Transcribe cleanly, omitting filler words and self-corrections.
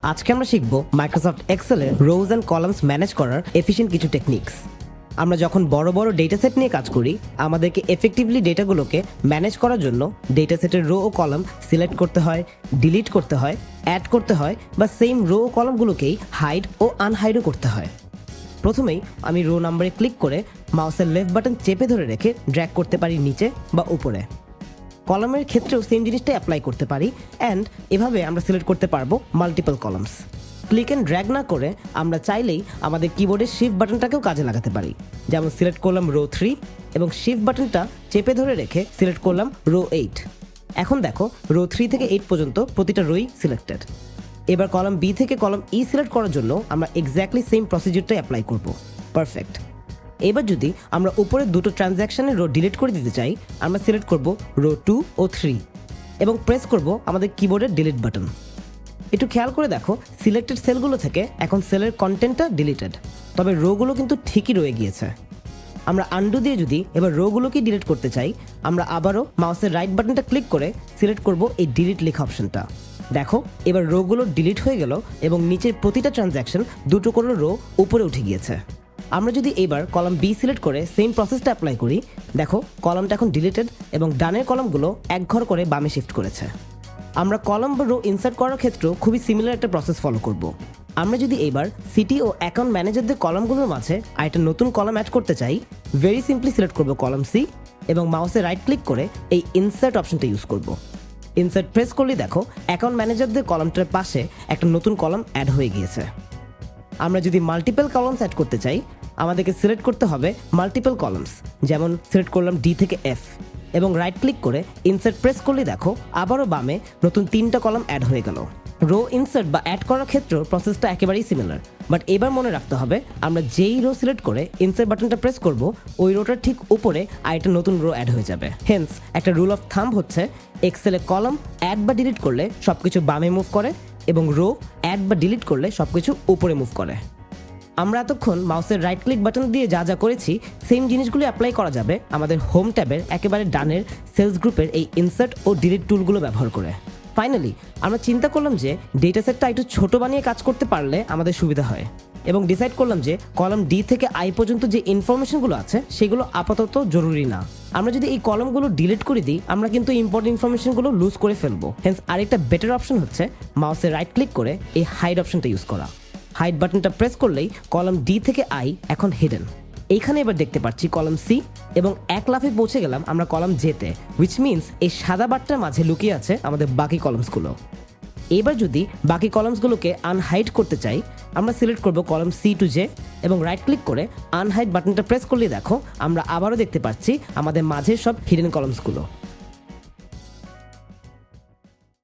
আজকে আমরা শিখব মাইক্রোসফট এক্সেলে রোজ অ্যান্ড কলামস ম্যানেজ করার এফিশিয়েন্ট কিছু টেকনিক্স। আমরা যখন বড় বড় ডেটা সেট নিয়ে কাজ করি, আমাদেরকে এফেক্টিভলি ডেটাগুলোকে ম্যানেজ করার জন্য ডেটা সেটের রো ও কলাম সিলেক্ট করতে হয়, ডিলিট করতে হয়, অ্যাড করতে হয়, বা সেম রো ও কলামগুলোকেই হাইড ও আনহাইডও করতে হয়। প্রথমেই আমি রো নাম্বারে ক্লিক করে মাউসের লেফট বাটন চেপে ধরে রেখে ড্র্যাগ করতে পারি নিচে বা উপরে। কলামের ক্ষেত্রেও সেম জিনিসটাই অ্যাপ্লাই করতে পারি, অ্যান্ড এভাবে আমরা সিলেক্ট করতে পারবো multiple columns. Click and drag না করে আমরা চাইলেই আমাদের কিবোর্ডের শিফট বাটনটাকেও কাজে লাগাতে পারি। যেমন সিলেক্ট করলাম রো 3 এবং শিফট বাটনটা চেপে ধরে রেখে সিলেক্ট করলাম রো 8। এখন দেখো রো 3 থেকে 8 পর্যন্ত প্রতিটা রোই সিলেক্টেড। এবার কলাম বি থেকে কলাম ই সিলেক্ট করার জন্য আমরা এক্স্যাক্টলি সেম প্রসিডিউরটাই অ্যাপ্লাই করব। পারফেক্ট। এবার যদি আমরা উপরের দুটো ট্রানজ্যাকশনের রো ডিলিট করে দিতে চাই, আমরা সিলেক্ট করব রো 2 ও 3 এবং প্রেস করব আমাদের কিবোর্ডের ডিলিট বাটন। একটু খেয়াল করে দেখো, সিলেক্টেড সেলগুলো থেকে এখন সেলের কন্টেন্টটা ডিলিটেড, তবে রোগুলো কিন্তু ঠিকই রয়ে গিয়েছে। আমরা আন্ডু দিয়ে যদি এবার রোগুলোকে ডিলিট করতে চাই, আমরা আবারও মাউসের রাইট বাটনটা ক্লিক করে সিলেক্ট করব এই ডিলিট লেখা অপশনটা। দেখো এবার রোগুলো ডিলিট হয়ে গেল এবং নিচের প্রতিটা ট্রানজ্যাকশন দুটো করে রো উপরে উঠে গিয়েছে। আমরা যদি এবার কলাম বি সিলেক্ট করে সেম প্রসেসটা অ্যাপ্লাই করি, দেখো কলামটা এখন ডিলিটেড এবং ডানের কলামগুলো এক ঘর করে বামে শিফট করেছে। আমরা কলাম বা রো ইনসার্ট করার ক্ষেত্রেও খুবই সিমিলার একটা প্রসেস ফলো করব। আমরা যদি এবার সিটি ও অ্যাকাউন্ট ম্যানেজারদের কলামগুলোর মাঝে আরেকটা নতুন কলাম অ্যাড করতে চাই, ভেরি সিম্পলি সিলেক্ট করব কলাম সি এবং মাউসে রাইট ক্লিক করে এই ইনসার্ট অপশনটা ইউজ করব। ইনসার্ট প্রেস করলেই দেখো অ্যাকাউন্ট ম্যানেজারদের কলামটার পাশে একটা নতুন কলাম অ্যাড হয়ে গিয়েছে। আমরা যদি মাল্টিপল কলামস অ্যাড করতে চাই, আমাদেরকে সিলেক্ট করতে হবে মাল্টিপল কলামস। যেমন সিলেক্ট করলাম ডি থেকে এফ এবং রাইট ক্লিক করে ইনসার্ট প্রেস করলেই দেখো আবারও বামে নতুন 3টা কলাম অ্যাড হয়ে গেল। রো ইনসার্ট বা অ্যাড করার ক্ষেত্রেও প্রসেসটা একেবারেই সিমিলার, বাট এবার মনে রাখতে হবে আমরা যেই রো সিলেক্ট করে ইনসার্ট বাটনটা প্রেস করব, ওই রোটার ঠিক উপরে আরেকটা নতুন রো অ্যাড হয়ে যাবে। হেন্স একটা রুল অফ থাম্ব হচ্ছে, এক্সেলে কলাম অ্যাড বা ডিলিট করলে সবকিছু বামে মুভ করে এবং রো অ্যাড বা ডিলিট করলে সবকিছু উপরে মুভ করে। আমরা এতক্ষণ মাউসের রাইট ক্লিক বাটন দিয়ে যা যা করেছি, সেম জিনিসগুলো অ্যাপ্লাই করা যাবে আমাদের হোম ট্যাবের একেবারে ডানের সেলস গ্রুপের এই ইনসার্ট ও ডিলিট টুলগুলো ব্যবহার করে। ফাইনালি আমরা চিন্তা করলাম যে ডেটা সেটটা একটু ছোট বানিয়ে কাজ করতে পারলে আমাদের সুবিধা হয় এবং ডিসাইড করলাম যে কলাম ডি থেকে আই পর্যন্ত যে ইনফরমেশনগুলো আছে সেগুলো আপাতত জরুরি না। আমরা যদি এই কলামগুলো ডিলিট করে দিই, আমরা কিন্তু ইম্পর্টেন্ট ইনফরমেশনগুলো লুজ করে ফেলবো। হেন্স আরেকটা বেটার অপশন হচ্ছে মাউসে রাইট ক্লিক করে এই হাইড অপশনটা ইউজ করা। হাইড বাটনটা প্রেস করলেই কলাম ডি থেকে আই এখন হিডেন। এইখানে এবার দেখতে পাচ্ছি কলাম সি এবং এক লাফে পৌঁছে গেলাম আমরা কলাম জেতে, হুইচ মিনস এই সাদা বাটটার মাঝে লুকিয়ে আছে আমাদের বাকি কলামসগুলো। এবার যদি বাকি কলামসগুলোকে আনহাইড করতে চাই, আমরা সিলেক্ট করব কলাম সি টু জে এবং রাইট ক্লিক করে আনহাইড বাটনটা প্রেস করলেই দেখো আমরা আবারও দেখতে পাচ্ছি আমাদের মাঝের সব হিডেন কলামসগুলো।